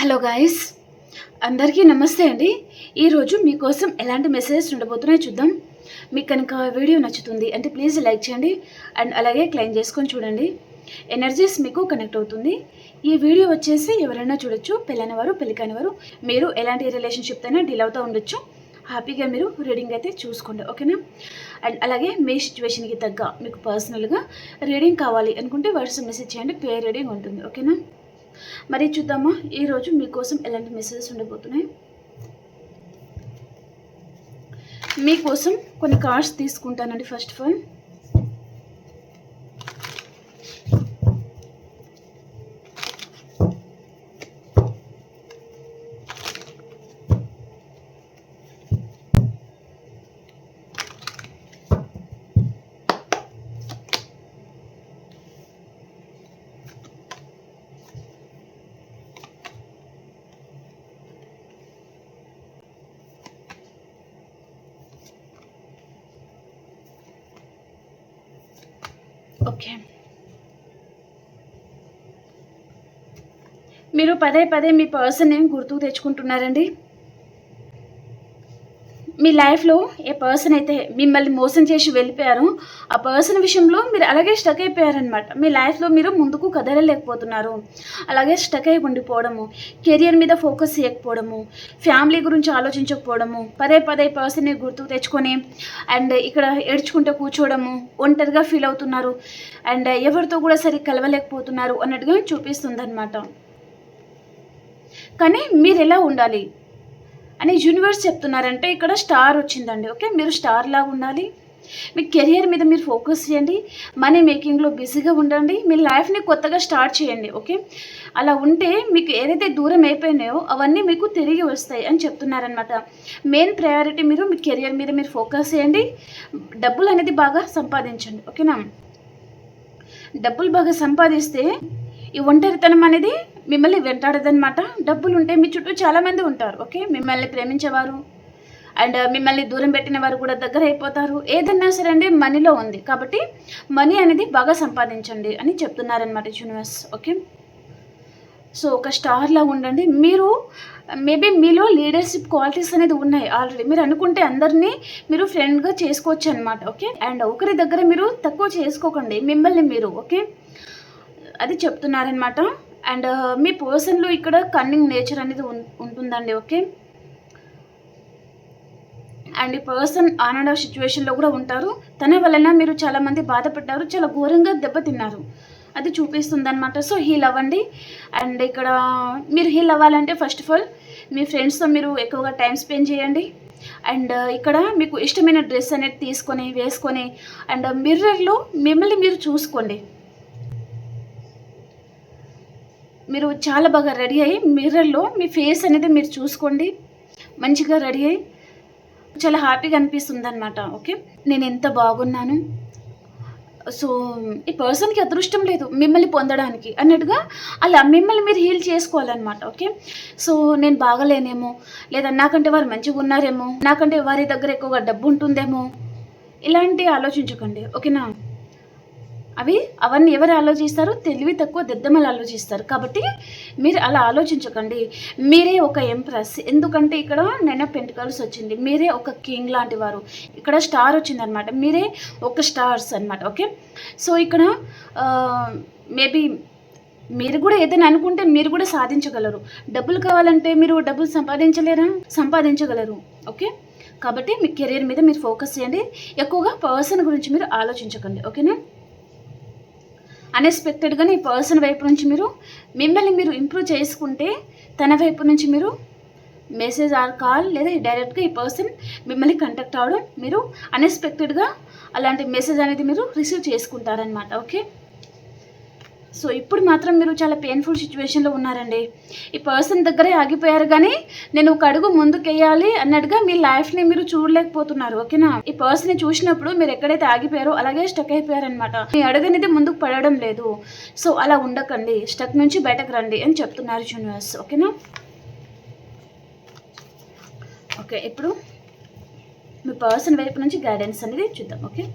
Hello guys, అందరికీ నమస్తే అండి. ఈరోజు మీకోసం ఎలాంటి మెసేజెస్ ఉండబోతున్నాయో చూద్దాం. మీకు కనుక వీడియో నచ్చుతుంది అంటే ప్లీజ్ లైక్ చేయండి అండ్ అలాగే క్లెయిమ్ చేసుకొని చూడండి. ఎనర్జీస్ మీకు కనెక్ట్ అవుతుంది. ఈ వీడియో వచ్చేసి ఎవరైనా చూడొచ్చు, పెళ్ళైన వారు పెళ్లి కాని వారు, మీరు ఎలాంటి రిలేషన్షిప్ అయినా డీల్ అవుతూ ఉండొచ్చు. హ్యాపీగా మీరు రీడింగ్ అయితే చూసుకోండి, ఓకేనా? అండ్ అలాగే మీ సిచ్యువేషన్కి తగ్గ మీకు పర్సనల్గా రీడింగ్ కావాలి అనుకుంటే వాట్సాప్ మెసేజ్ చేయండి, పేర్ రీడింగ్ ఉంటుంది, ఓకేనా? మరి చూద్దామా ఈరోజు మీకోసం ఎలాంటి మెసేజెస్ ఉండబోతున్నాయి. మీకోసం కొన్ని కార్డ్స్ తీసుకుంటానండి. ఫస్ట్ ఆఫ్ ఆల్ ఓకే, మీరు పదే పదే మీ పర్సన్ ఏం గుర్తుకు తెచ్చుకుంటున్నారండి. మీ లైఫ్లో ఏ పర్సన్ అయితే మిమ్మల్ని మోసం చేసి వెళ్ళిపోయారో ఆ పర్సన్ విషయంలో మీరు అలాగే స్టక్ అయిపోయారనమాట. మీ లైఫ్లో మీరు ముందుకు కదలలేకపోతున్నారు, అలాగే స్టక్ అయి ఉండిపోవడము, కెరియర్ మీద ఫోకస్ చేయకపోవడము, ఫ్యామిలీ గురించి ఆలోచించకపోవడము, పదే పదే పర్సన్ని గుర్తుకు తెచ్చుకొని అండ్ ఇక్కడ ఏడ్చుకుంటూ కూర్చోవడము, ఒంటరిగా ఫీల్ అవుతున్నారు అండ్ ఎవరితో కూడా సరిగ్గా కలవలేకపోతున్నారు అన్నట్టుగా చూపిస్తుంది అనమాట. కానీ మీరు ఎలా ఉండాలి అని యూనివర్స్ చెప్తున్నారంటే ఇక్కడ స్టార్ వచ్చిందండి. ఓకే, మీరు స్టార్ లాగా ఉండాలి. మీ కెరియర్ మీద మీరు ఫోకస్ చేయండి, మనీ మేకింగ్లో బిజీగా ఉండండి, మీ లైఫ్ని కొత్తగా స్టార్ట్ చేయండి. ఓకే, అలా ఉంటే మీకు ఏదైతే దూరం అయిపోయినాయో అవన్నీ మీకు తిరిగి వస్తాయి అని చెప్తున్నారనమాట. మెయిన్ ప్రయారిటీ మీరు మీ కెరియర్ మీద మీరు ఫోకస్ చేయండి, డబ్బులు అనేది బాగా సంపాదించండి. ఓకేనా? డబ్బులు బాగా సంపాదిస్తే ఈ ఒంటరితనం అనేది మిమ్మల్ని వెంటాడదనమాట. డబ్బులు ఉంటే మీ చుట్టూ చాలామంది ఉంటారు. ఓకే, మిమ్మల్ని ప్రేమించేవారు అండ్ మిమ్మల్ని దూరం పెట్టిన వారు కూడా దగ్గర అయిపోతారు. ఏదన్నా సరే అండి మనీలో ఉంది కాబట్టి మనీ అనేది బాగా సంపాదించండి అని చెప్తున్నారనమాట యూనివర్స్. ఓకే, సో ఒక స్టార్లా ఉండండి. మీరు మేబీ మీలో లీడర్షిప్ క్వాలిటీస్ అనేది ఉన్నాయి ఆల్రెడీ. మీరు అనుకుంటే అందరినీ మీరు ఫ్రెండ్గా చేసుకోవచ్చు అనమాట. ఓకే, అండ్ ఒకరి దగ్గర మీరు తక్కువ చేసుకోకండి మిమ్మల్ని మీరు. ఓకే, అది చెప్తున్నారనమాట. అండ్ మీ పర్సన్లో ఇక్కడ కన్నింగ్ నేచర్ అనేది ఉంటుందండి. ఓకే, అండ్ ఈ పర్సన్ ఆన్ అండ్ ఆఫ్ సిచ్యువేషన్లో కూడా ఉంటారు. తన వలన మీరు చాలామంది బాధపడ్డారు, చాలా ఘోరంగా దెబ్బతిన్నారు, అది చూపిస్తుంది అనమాట. సో హీల్ అవ్వండి. అండ్ ఇక్కడ మీరు హీల్ అవ్వాలంటే ఫస్ట్ ఆఫ్ ఆల్ మీ ఫ్రెండ్స్తో మీరు ఎక్కువగా టైం స్పెండ్ చేయండి. అండ్ ఇక్కడ మీకు ఇష్టమైన డ్రెస్ అనేది తీసుకొని వేసుకొని అండ్ మిర్రర్లో మిమ్మల్ని మీరు చూసుకోండి. మీరు చాలా బాగా రెడీ అయ్యి మిర్రర్లో మీ ఫేస్ అనేది మీరు చూసుకోండి. మంచిగా రెడీ అయ్యి చాలా హ్యాపీగా అనిపిస్తుంది అనమాట. ఓకే, నేను ఎంత బాగున్నాను, సో ఈ పర్సన్కి అదృష్టం లేదు మిమ్మల్ని పొందడానికి అన్నట్టుగా అలా మిమ్మల్ని మీరు హీల్ చేసుకోవాలన్నమాట. ఓకే, సో నేను బాగలేనేమో, లేదా నాకంటే వారు మంచిగా ఉన్నారేమో, నాకంటే వారి దగ్గర ఎక్కువగా డబ్బు ఉంటుందేమో, ఇలాంటి ఆలోచించకండి. ఓకేనా? అవన్నీ ఎవరు ఆలోచిస్తారు? తెలివి తక్కువ దద్దమ్మలు ఆలోచిస్తారు. కాబట్టి మీరు అలా ఆలోచించకండి. మీరే ఒక ఎంప్రెస్. ఎందుకంటే ఇక్కడ 9 ఆఫ్ పెంటికల్స్ వచ్చింది. మీరే ఒక కింగ్ లాంటి వారు. ఇక్కడ స్టార్ వచ్చిందనమాట. మీరే ఒక స్టార్స్ అనమాట. ఓకే, సో ఇక్కడ మేబీ మీరు కూడా ఏదైనా అనుకుంటే మీరు కూడా సాధించగలరు. డబ్బులు కావాలంటే మీరు డబ్బులు సంపాదించలేరా? సంపాదించగలరు. ఓకే, కాబట్టి మీ కెరీర్ మీద మీరు ఫోకస్ చేయండి. ఎక్కువగా పర్సన్ గురించి మీరు ఆలోచించకండి. ఓకేనా? అన్ఎక్స్పెక్టెడ్గానే ఈ పర్సన్ వైపు నుంచి మీరు మిమ్మల్ని మీరు ఇంప్రూవ్ చేసుకుంటే తన వైపు నుంచి మీరు మెసేజ్ ఆర్ కాల్ లేదా డైరెక్ట్గా ఈ పర్సన్ మిమ్మల్ని కాంటాక్ట్ అవ్వడం, మీరు అన్ఎక్స్పెక్టెడ్గా అలాంటి మెసేజ్ అనేది మీరు రిసీవ్ చేసుకుంటారనమాట. ఓకే, సో ఇప్పుడు మాత్రం మీరు చాలా పెయిన్ఫుల్ సిచ్యువేషన్లో ఉన్నారండి. ఈ పర్సన్ దగ్గరే ఆగిపోయారు, కానీ నేను ఒక అడుగు ముందుకెయ్యాలి అన్నట్టుగా మీ లైఫ్ని మీరు చూడలేకపోతున్నారు. ఓకేనా? ఈ పర్సన్ని చూసినప్పుడు మీరు ఎక్కడైతే ఆగిపోయారో అలాగే స్టక్ అయిపోయారనమాట. మీ అడుగు అనేది ముందుకు పడడం లేదు. సో అలా ఉండకండి, స్టక్ నుంచి బయటకు రండి అని చెప్తున్నారు యూనివర్స్. ఓకేనా? ఓకే, ఇప్పుడు మీ పర్సన్ వైపు నుంచి గైడెన్స్ అనేది చూద్దాం. Okay,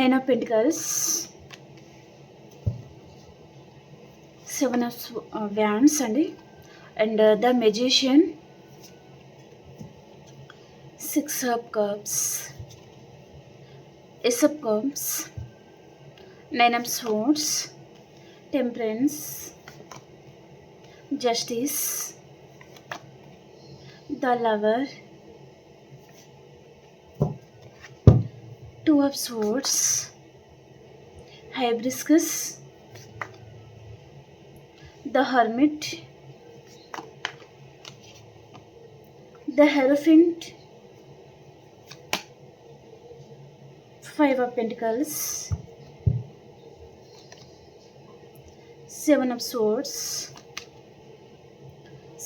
nine of pentacles, seven of wands అండి, and the magician, six of cups, ace of cups, nine of swords, temperance, justice, the lover, two of swords, hibiscus, the hermit, the hierophant, five of pentacles, seven of swords,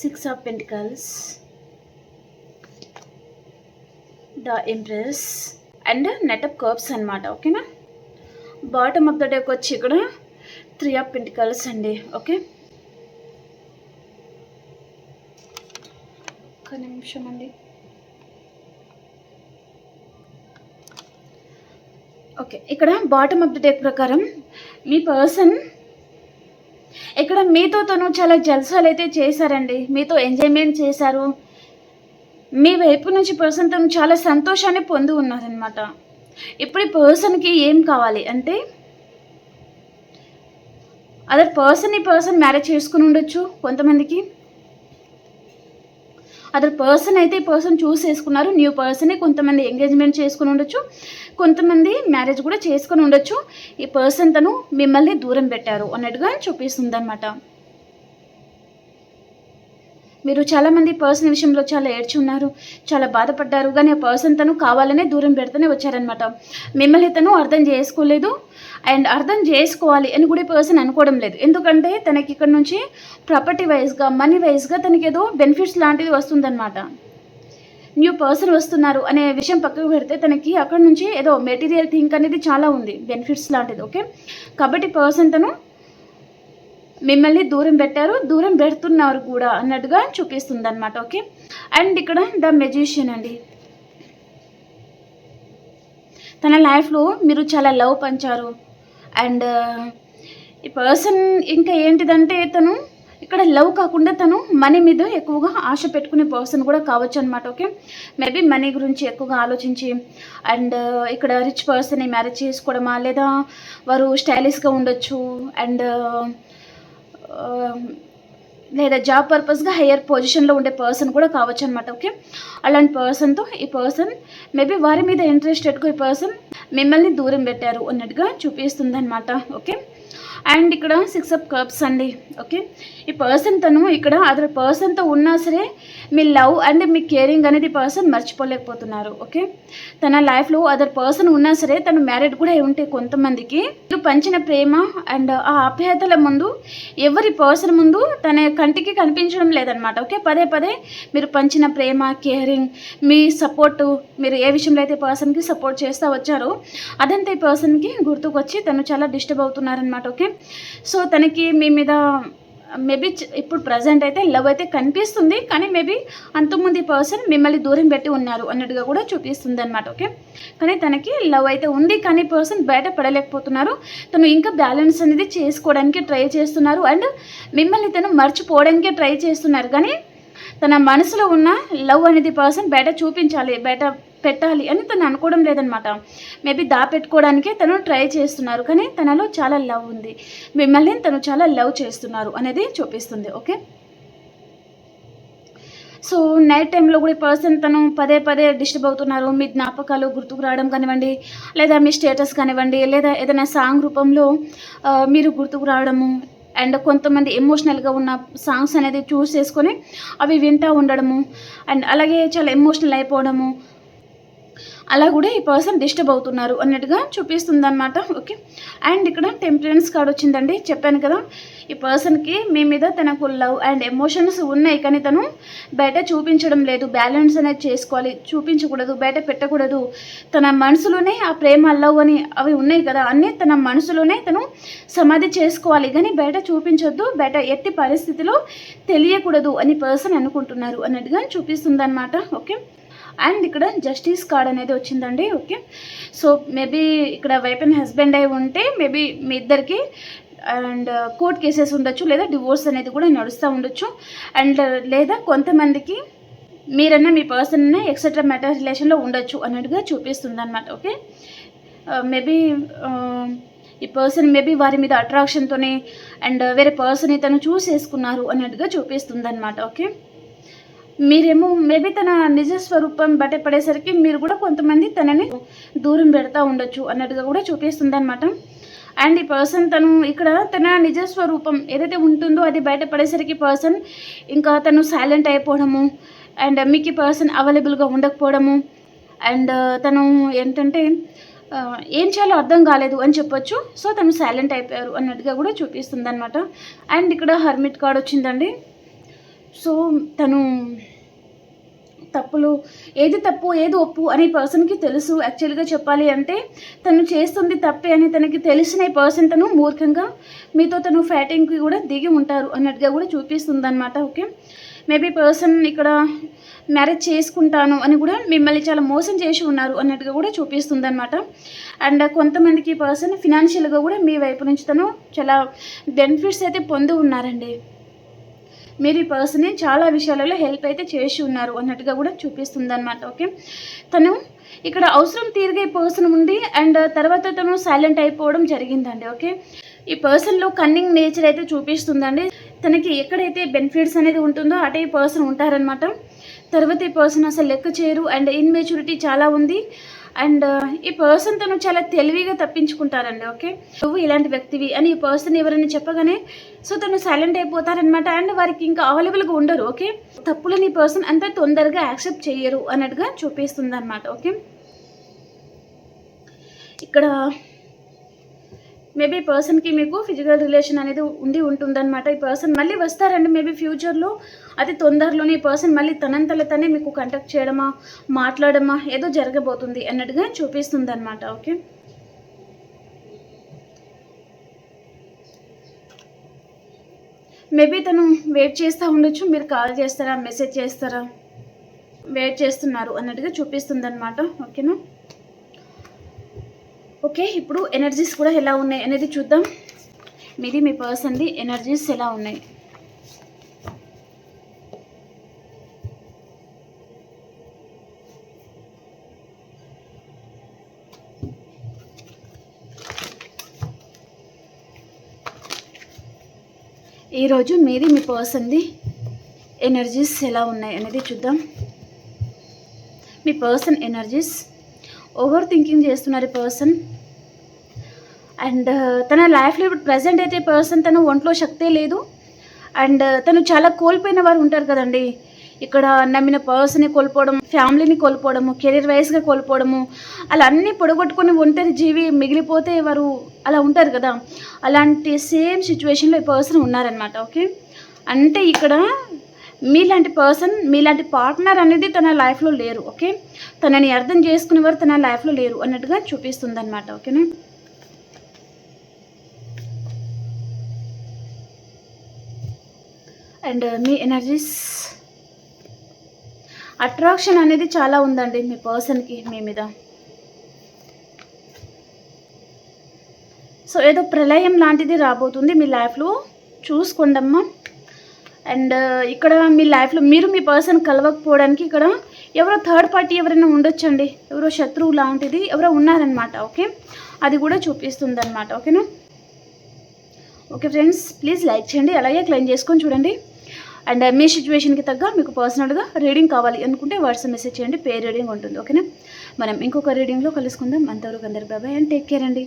six of pentacles, the empress, and knight of cups అన్నమాట. ఓకేనా. Bottom of the deck వచ్చి ఇక్కడ three of pentacles అండి. Okay, ఒక నిమిషం అండి. Okay, ఇక్కడ bottom of the deck ప్రకారం మీ పర్సన్ ఇక్కడ మీతో తను చాలా జల్సాలు అయితే చేశారండి, మీతో ఎంజాయ్మెంట్ చేశారు, మీ వైపు నుంచి పర్సన్ తను చాలా సంతోషాన్ని పొంది ఉన్నారనమాట. ఇప్పుడు ఈ పర్సన్కి ఏం కావాలి అంటే అదర్ పర్సన్ ఈ పర్సన్ మ్యారేజ్ చేసుకుని ఉండొచ్చు, కొంతమందికి అదర్ పర్సన్ అయితే ఈ పర్సన్ చూస్ చేసుకున్నారు, న్యూ పర్సనే, కొంతమంది ఎంగేజ్మెంట్ చేసుకుని ఉండొచ్చు, కొంతమంది మ్యారేజ్ కూడా చేసుకుని ఉండొచ్చు. ఈ పర్సన్ తను మిమ్మల్ని దూరం పెట్టారు అన్నట్టుగా చూపిస్తుంది అనమాట. మీరు చాలామంది పర్సన్ విషయంలో చాలా ఏడ్చి ఉన్నారు, చాలా బాధపడ్డారు, కానీ ఆ పర్సన్ తను కావాలనే దూరం పెడుతూనే వచ్చారనమాట. మిమ్మల్ని తను అర్థం చేసుకోలేదు, అండ్ అర్థం చేసుకోవాలి అని కూడా పర్సన్ అనుకోవడం లేదు. ఎందుకంటే తనకి ఇక్కడ నుంచి ప్రాపర్టీ వైజ్గా, మనీ వైజ్గా తనకి ఏదో బెనిఫిట్స్ లాంటిది వస్తుందన్నమాట. న్యూ పర్సన్ వస్తున్నారు అనే విషయం పక్కకు పెడితే తనకి అక్కడ నుంచి ఏదో మెటీరియల్ థింక్ అనేది చాలా ఉంది, బెనిఫిట్స్ లాంటిది. ఓకే, కాబట్టి పర్సన్ తను మిమ్మల్ని దూరం పెట్టారు, దూరం పెడుతున్నారు కూడా అన్నట్టుగా చూపిస్తుంది అనమాట. ఓకే, అండ్ ఇక్కడ ద మెజిషియన్ అండి. తన లైఫ్లో మీరు చాలా లవ్ పంచారు, అండ్ ఈ పర్సన్ ఇంకా ఏంటిదంటే తను ఇక్కడ లవ్ కాకుండా తను మనీ మీద ఎక్కువగా ఆశ పెట్టుకునే పర్సన్ కూడా కావచ్చు అనమాట. ఓకే, మేబీ మనీ గురించి ఎక్కువగా ఆలోచించి, అండ్ ఇక్కడ రిచ్ పర్సన్ని మ్యారేజ్ చేసుకోవడమా, లేదా వారు స్టైలిష్గా ఉండొచ్చు, అండ్ లేదా జాబ్ పర్పస్గా హయ్యర్ పొజిషన్లో ఉండే పర్సన్ కూడా కావచ్చు అనమాట. ఓకే, అలాంటి పర్సన్తో ఈ పర్సన్ మేబీ వారి మీద ఇంట్రెస్టెడ్గా ఈ పర్సన్ మిమ్మల్ని దూరం పెట్టారు అన్నట్టుగా చూపిస్తుంది అనమాట. ఓకే, అండ్ ఇక్కడ సిక్స్ ఆఫ్ కప్స్ అండి. ఓకే, ఈ పర్సన్ తను ఇక్కడ అదర్ పర్సన్తో ఉన్నా సరే మీ లవ్ అండ్ మీ కేరింగ్ అనేది పర్సన్ మర్చిపోలేకపోతున్నారు. ఓకే, తన లైఫ్లో అదర్ పర్సన్ ఉన్నా సరే తను మ్యారీడ్ కూడా అయి ఉంటే కొంతమందికి మీరు పంచిన ప్రేమ అండ్ ఆ ఆప్యాయతల ముందు ఎవరి పర్సన్ ముందు తన కంటికి కనిపించడం లేదనమాట. ఓకే, పదే పదే మీరు పంచిన ప్రేమ, కేరింగ్, మీ సపోర్టు, మీరు ఏ విషయంలో అయితే పర్సన్కి సపోర్ట్ చేస్తూ వచ్చారో అదంతా ఈ పర్సన్కి గుర్తుకొచ్చి తను చాలా డిస్టర్బ్ అవుతున్నారనమాట. ఓకే, సో తనకి మీ మీద మేబీ ఇప్పుడు ప్రజెంట్ అయితే లవ్ అయితే కనిపిస్తుంది, కానీ మేబీ అంతకుముందు ఈ పర్సన్ మిమ్మల్ని దూరం పెట్టి ఉన్నారు అన్నట్టుగా కూడా చూపిస్తుంది అనమాట. ఓకే, కానీ తనకి లవ్ అయితే ఉంది, కానీ పర్సన్ బయట పడలేకపోతున్నారు, తను ఇంకా బ్యాలెన్స్ అనేది చేసుకోవడానికి ట్రై చేస్తున్నారు, అండ్ మిమ్మల్ని తను మర్చిపోవడానికి ట్రై చేస్తున్నారు, కానీ తన మనసులో ఉన్న లవ్ అనేది పర్సన్ బయట చూపించాలి, బయట పెట్టాలి అని తను అనుకోవడం లేదనమాట. మేబీ దాపెట్టుకోవడానికే తను ట్రై చేస్తున్నారు, కానీ తనలో చాలా లవ్ ఉంది, మిమ్మల్ని తను చాలా లవ్ చేస్తున్నారు అనేది చూపిస్తుంది. ఓకే, సో నైట్ టైంలో కూడా పర్సన్ తను పదే పదే డిస్టర్బ్ అవుతున్నారు, మీ జ్ఞాపకాలు గుర్తుకు రావడం కానివ్వండి, లేదా మీ స్టేటస్ కానివ్వండి, లేదా ఏదైనా సాంగ్ రూపంలో మీరు గుర్తుకు రావడము, అండ్ కొంతమంది ఎమోషనల్గా ఉన్న సాంగ్స్ అనేది చూస్ చేసుకొని అవి వింటూ ఉండడము, అండ్ అలాగే చాలా ఎమోషనల్ అయిపోవడము, అలా కూడా ఈ పర్సన్ డిస్టర్బ్ అవుతున్నారు అన్నట్టుగా చూపిస్తుంది అనమాట. ఓకే, అండ్ ఇక్కడ టెంపరెన్స్ కార్డ్ వచ్చిందండి. చెప్పాను కదా, ఈ పర్సన్కి మీ మీద తనకు లవ్ అండ్ ఎమోషన్స్ ఉన్నాయి, కానీ తను బయట చూపించడం లేదు, బ్యాలెన్స్ అనేది చేసుకోవాలి, చూపించకూడదు, బయట పెట్టకూడదు, తన మనసులోనే ఆ ప్రేమ, లవ్ అని అవి ఉన్నాయి కదా, అన్నీ తన మనసులోనే తను సమాధి చేసుకోవాలి, కానీ బయట చూపించొద్దు, బయట ఎట్టి పరిస్థితిలో తెలియకూడదు అని పర్సన్ అనుకుంటున్నారు అన్నట్టుగా చూపిస్తుంది అనమాట. ఓకే, అండ్ ఇక్కడ జస్టిస్ కార్డ్ అనేది వచ్చిందండి. ఓకే, సో మేబీ ఇక్కడ వైఫ్ అండ్ హస్బెండ్ అయి ఉంటే మేబీ మీ ఇద్దరికి అండ్ కోర్ట్ కేసెస్ ఉండొచ్చు, లేదా డివోర్స్ అనేది కూడా నడుస్తూ ఉండొచ్చు. అండ్ లేదా కొంతమందికి మీరన్నా మీ పర్సన్ అన్నా ఎక్సెట్రా మ్యాటర్ రిలేషన్లో ఉండొచ్చు అన్నట్టుగా చూపిస్తుంది అనమాట. ఓకే, మేబీ ఈ పర్సన్ మేబీ వారి మీద అట్రాక్షన్తోనే అండ్ వేరే పర్సన్ తను చూసేసుకున్నారు అన్నట్టుగా చూపిస్తుంది అనమాట. ఓకే, మీరేమో మేబీ తన నిజ స్వరూపం బయటపడేసరికి మీరు కూడా కొంతమంది తనని దూరం పెడతా ఉండొచ్చు అన్నట్టుగా కూడా చూపిస్తుంది అనమాట. అండ్ ఈ పర్సన్ తను ఇక్కడ తన నిజ స్వరూపం ఏదైతే ఉంటుందో అది బయటపడేసరికి పర్సన్ ఇంకా తను సైలెంట్ అయిపోవడము అండ్ మీకు ఈ పర్సన్ అవైలబుల్గా ఉండకపోవడము అండ్ తను ఏంటంటే ఏం చేయాలో అర్థం కాలేదు అని చెప్పొచ్చు. సో తను సైలెంట్ అయిపోయారు అన్నట్టుగా కూడా చూపిస్తుంది అనమాట. అండ్ ఇక్కడ హర్మిట్ కార్డ్ వచ్చిందండి. సో తను తప్పులు ఏది తప్పు ఏది ఒప్పు అనే పర్సన్కి తెలుసు. యాక్చువల్గా చెప్పాలి అంటే తను చేస్తుంది తప్పే అని తనకి తెలిసిన పర్సన్ తను మూర్ఖంగా మీతో తను ఫైటింగ్కి కూడా దిగి ఉంటారు అన్నట్టుగా కూడా చూపిస్తుంది అనమాట. ఓకే, మేబీ పర్సన్ ఇక్కడ మ్యారేజ్ చేసుకుంటాను అని కూడా మిమ్మల్ని చాలా మోసం చేసి ఉన్నారు అన్నట్టుగా కూడా చూపిస్తుంది అనమాట. అండ్ కొంతమందికి పర్సన్ ఫినాన్షియల్గా కూడా మీ వైపు నుంచి తను చాలా బెనిఫిట్స్ అయితే పొంది ఉన్నారండి. మీరు ఈ పర్సన్ని చాలా విషయాలలో హెల్ప్ అయితే చేసి ఉన్నారు అన్నట్టుగా కూడా చూపిస్తుంది అనమాట. ఓకే, తను ఇక్కడ అవసరం తీరిగే పర్సన్ ఉంది అండ్ తర్వాత తను సైలెంట్ అయిపోవడం జరిగిందండి. ఓకే, ఈ పర్సన్లో కన్నింగ్ నేచర్ అయితే చూపిస్తుందండి. తనకి ఎక్కడైతే బెనిఫిట్స్ అనేది ఉంటుందో అటే ఈ పర్సన్ ఉంటారనమాట. తర్వాత ఈ పర్సన్ అసలు లెక్క చేయరు అండ్ ఇన్మెచ్యూరిటీ చాలా ఉంది అండ్ ఈ పర్సన్ తను చాలా తెలివిగా తప్పించుకుంటారండి. ఓకే, నువ్వు ఇలాంటి వ్యక్తివి అని ఈ పర్సన్ ఎవరైనా చెప్పగానే సో తను సైలెంట్ అయిపోతారనమాట అండ్ వారికి ఇంకా అవైలబుల్గా ఉండరు. ఓకే, తప్పులని ఈ పర్సన్ అంత తొందరగా యాక్సెప్ట్ చేయరు అన్నట్టుగా చూపిస్తుంది అనమాట. ఓకే, ఇక్కడ మేబీ పర్సన్కి మీకు ఫిజికల్ రిలేషన్ అనేది ఉంటుందన్నమాట. ఈ పర్సన్ మళ్ళీ వస్తారండి మేబీ ఫ్యూచర్లో, అతి తొందరలోనే ఈ పర్సన్ మళ్ళీ తనంతలో తనే మీకు కాంటాక్ట్ చేయడమా మాట్లాడమా ఏదో జరగబోతుంది అన్నట్టుగా చూపిస్తుంది అనమాట. ఓకే, మేబీ తను వెయిట్ చేస్తూ ఉండొచ్చు, మీరు కాల్ చేస్తారా మెసేజ్ చేస్తారా వెయిట్ చేస్తున్నారు అన్నట్టుగా చూపిస్తుంది అనమాట. ఓకేనా, ఓకే, ఇప్పుడు ఎనర్జీస్ కూడా ఎలా ఉన్నాయి అనేది చూద్దాం. మీది మీ పర్సన్ది ఎనర్జీస్ ఎలా ఉన్నాయి. ఈరోజు మీది మీ పర్సన్ది ఎనర్జీస్ ఎలా ఉన్నాయి అనేది చూద్దాం. మీ పర్సన్ ఎనర్జీస్ ఓవర్ థింకింగ్ చేస్తున్నారు ఈ పర్సన్ అండ్ తన లైఫ్లో ఇప్పుడు ప్రజెంట్ అయితే పర్సన్ తను ఒంట్లో శక్తే లేదు అండ్ తను చాలా కోల్పోయిన వారు ఉంటారు కదండి. ఇక్కడ నమ్మిన పర్సన్ని కోల్పోవడం, ఫ్యామిలీని కోల్పోవడము, కెరీర్ వైజ్గా కోల్పోవడము, అలా అన్నీ పొడగొట్టుకొని ఒంటరి జీవి మిగిలిపోతే వారు అలా ఉంటారు కదా, అలాంటి సేమ్ సిచ్యువేషన్లో ఈ పర్సన్ ఉన్నారనమాట. ఓకే, అంటే ఇక్కడ మీలాంటి పర్సన్ మీలాంటి పార్ట్నర్ అనేది తన లైఫ్లో లేరు. ఓకే, తనని అర్థం చేసుకునేవారు తన లైఫ్లో లేరు అన్నట్టుగా చూపిస్తుంది అనమాట. ఓకేనా, అండ్ మీ ఎనర్జీస్ అట్రాక్షన్ అనేది చాలా ఉందండి మీ పర్సన్కి మీ మీద. సో ఏదో ప్రళయం లాంటిది రాబోతుంది మీ లైఫ్లో, చూసుకోండమ్మా. అండ్ ఇక్కడ మీ లైఫ్లో మీరు మీ పర్సన్ కలవకపోవడానికి ఇక్కడ ఎవరో థర్డ్ పార్టీ ఎవరైనా ఉండొచ్చండి, ఎవరో శత్రువు లాంటిది ఎవరో ఉన్నారనమాట. ఓకే, అది కూడా చూపిస్తుంది అనమాట. ఓకేనా, ఓకే ఫ్రెండ్స్, ప్లీజ్ లైక్ చేయండి, అలాగే క్లెయిమ్ చేసుకొని చూడండి. అండ్ మీ సిచ్యువేషన్కి తగ్గ మీకు పర్సనల్గా రీడింగ్ కావాలి అనుకుంటే వాట్సాప్ మెసేజ్ చేయండి, పే రీడింగ్ ఉంటుంది. ఓకేనా, మనం ఇంకొక రీడింగ్లో కలుసుకుందాం. అంతవరకు అందరు బాబాయ్ అండ్ టేక్ కేర్ అండి.